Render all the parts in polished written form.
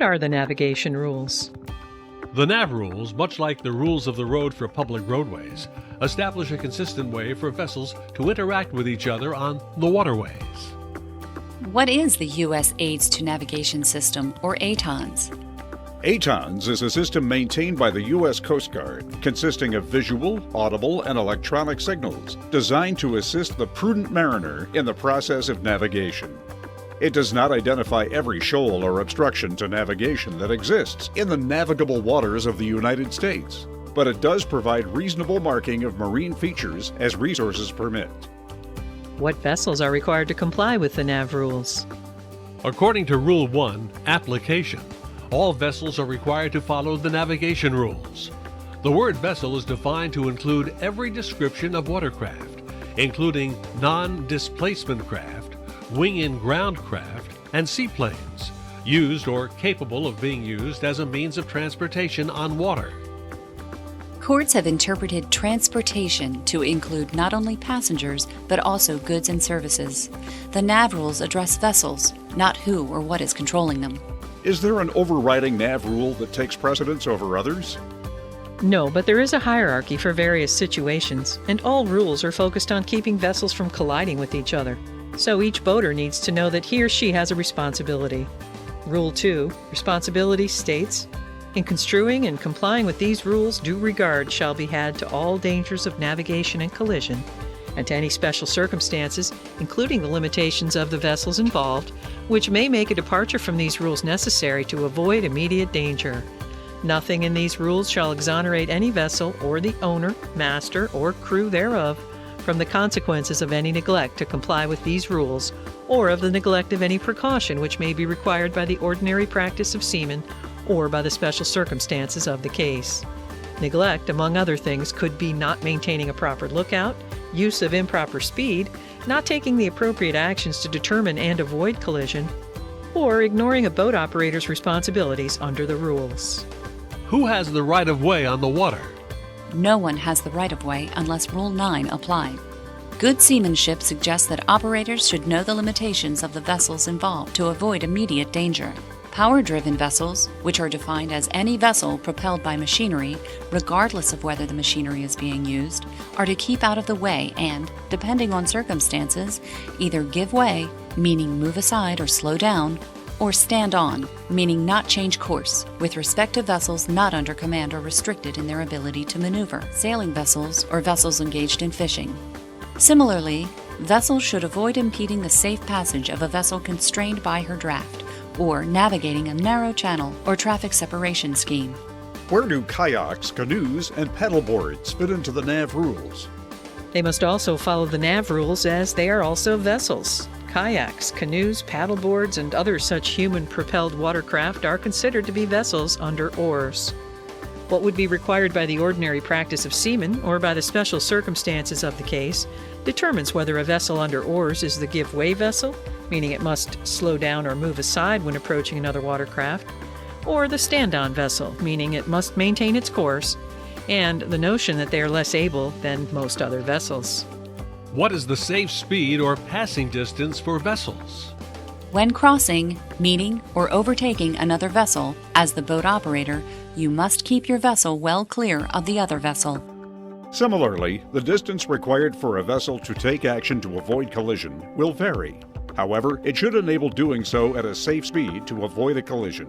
are the navigation rules? The Nav Rules, much like the rules of the road for public roadways, establish a consistent way for vessels to interact with each other on the waterways. What is the U.S. Aids to Navigation System, or ATONS? ATONS is a system maintained by the U.S. Coast Guard, consisting of visual, audible, and electronic signals, designed to assist the prudent mariner in the process of navigation. It does not identify every shoal or obstruction to navigation that exists in the navigable waters of the United States, but it does provide reasonable marking of marine features as resources permit. What vessels are required to comply with the Nav Rules? According to Rule 1, Application, all vessels are required to follow the navigation rules. The word vessel is defined to include every description of watercraft, including non-displacement craft, wing-and-ground craft, and seaplanes, used or capable of being used as a means of transportation on water. Courts have interpreted transportation to include not only passengers, but also goods and services. The Nav Rules address vessels, not who or what is controlling them. Is there an overriding Nav rule that takes precedence over others? No, but there is a hierarchy for various situations, and all rules are focused on keeping vessels from colliding with each other. So each boater needs to know that he or she has a responsibility. Rule 2, Responsibility, states, in construing and complying with these rules, due regard shall be had to all dangers of navigation and collision, and to any special circumstances, including the limitations of the vessels involved, which may make a departure from these rules necessary to avoid immediate danger. Nothing in these rules shall exonerate any vessel or the owner, master, or crew thereof from the consequences of any neglect to comply with these rules, or of the neglect of any precaution which may be required by the ordinary practice of seamen or by the special circumstances of the case. Neglect, among other things, could be not maintaining a proper lookout, use of improper speed, not taking the appropriate actions to determine and avoid collision, or ignoring a boat operator's responsibilities under the rules. Who has the right of way on the water? No one has the right of way unless Rule 9 applied. Good seamanship suggests that operators should know the limitations of the vessels involved to avoid immediate danger. Power-driven vessels, which are defined as any vessel propelled by machinery, regardless of whether the machinery is being used, are to keep out of the way and, depending on circumstances, either give way, meaning move aside or slow down, or stand on, meaning not change course, with respect to vessels not under command or restricted in their ability to maneuver, sailing vessels or vessels engaged in fishing. Similarly, vessels should avoid impeding the safe passage of a vessel constrained by her draft, or navigating a narrow channel or traffic separation scheme. Where do kayaks, canoes, and paddleboards fit into the Nav Rules? They must also follow the Nav Rules as they are also vessels. Kayaks, canoes, paddleboards, and other such human-propelled watercraft are considered to be vessels under oars. What would be required by the ordinary practice of seamen or by the special circumstances of the case determines whether a vessel under oars is the give-way vessel, meaning it must slow down or move aside when approaching another watercraft, or the stand-on vessel, meaning it must maintain its course, and the notion that they are less able than most other vessels. What is the safe speed or passing distance for vessels? When crossing, meeting, or overtaking another vessel, as the boat operator, you must keep your vessel well clear of the other vessel. Similarly, the distance required for a vessel to take action to avoid collision will vary. However, it should enable doing so at a safe speed to avoid a collision.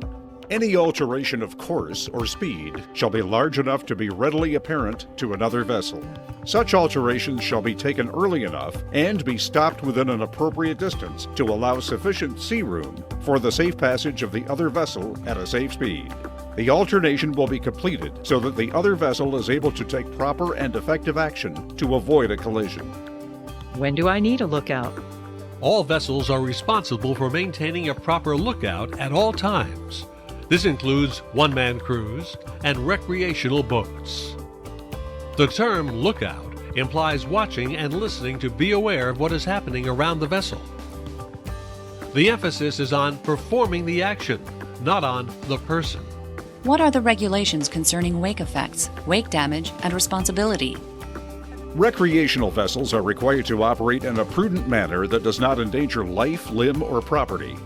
Any alteration of course or speed shall be large enough to be readily apparent to another vessel. Such alterations shall be taken early enough and be stopped within an appropriate distance to allow sufficient sea room for the safe passage of the other vessel at a safe speed. The alternation will be completed so that the other vessel is able to take proper and effective action to avoid a collision. When do I need a lookout? All vessels are responsible for maintaining a proper lookout at all times. This includes one-man crews and recreational boats. The term lookout implies watching and listening to be aware of what is happening around the vessel. The emphasis is on performing the action, not on the person. What are the regulations concerning wake effects, wake damage, and responsibility? Recreational vessels are required to operate in a prudent manner that does not endanger life, limb, or property.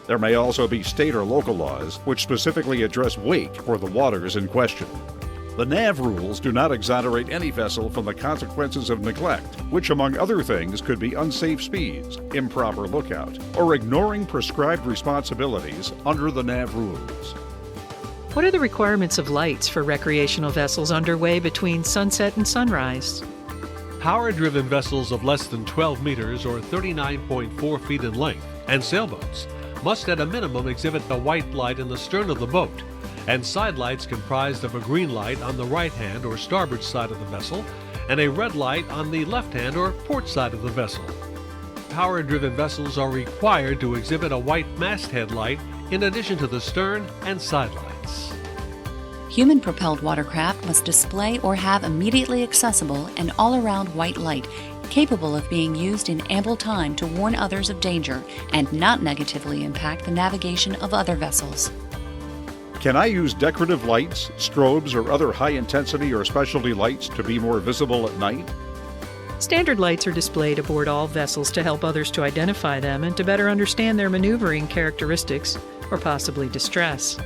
There may also be state or local laws which specifically address wake for the waters in question. The Nav Rules do not exonerate any vessel from the consequences of neglect, which among other things could be unsafe speeds, improper lookout, or ignoring prescribed responsibilities under the Nav Rules. What are the requirements of lights for recreational vessels underway between sunset and sunrise? Power-driven vessels of less than 12 meters or 39.4 feet in length and sailboats must at a minimum exhibit a white light in the stern of the boat and side lights comprised of a green light on the right-hand or starboard side of the vessel and a red light on the left-hand or port side of the vessel. Power-driven vessels are required to exhibit a white masthead light in addition to the stern and side lights. Human-propelled watercraft must display or have immediately accessible an all-around white light capable of being used in ample time to warn others of danger and not negatively impact the navigation of other vessels. Can I use decorative lights, strobes, or other high-intensity or specialty lights to be more visible at night? Standard lights are displayed aboard all vessels to help others to identify them and to better understand their maneuvering characteristics or possibly distress.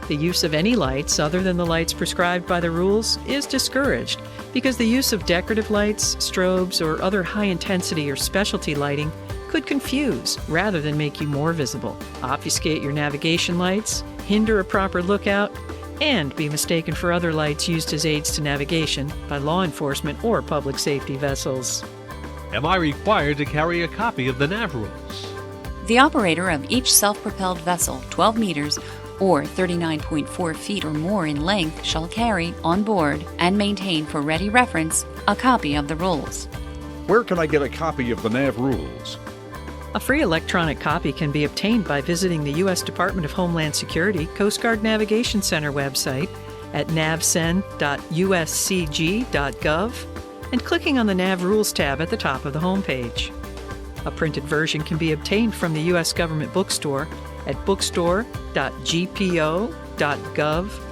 The use of any lights other than the lights prescribed by the rules is discouraged because the use of decorative lights, strobes, or other high-intensity or specialty lighting could confuse rather than make you more visible, obfuscate your navigation lights, hinder a proper lookout, and be mistaken for other lights used as aids to navigation by law enforcement or public safety vessels. Am I required to carry a copy of the Nav Rules? The operator of each self-propelled vessel 12 meters or 39.4 feet or more in length shall carry on board and maintain for ready reference a copy of the rules. Where can I get a copy of the Nav Rules? A free electronic copy can be obtained by visiting the U.S. Department of Homeland Security Coast Guard Navigation Center website at navcen.uscg.gov and clicking on the Nav Rules tab at the top of the homepage. A printed version can be obtained from the U.S. Government Bookstore at bookstore.gpo.gov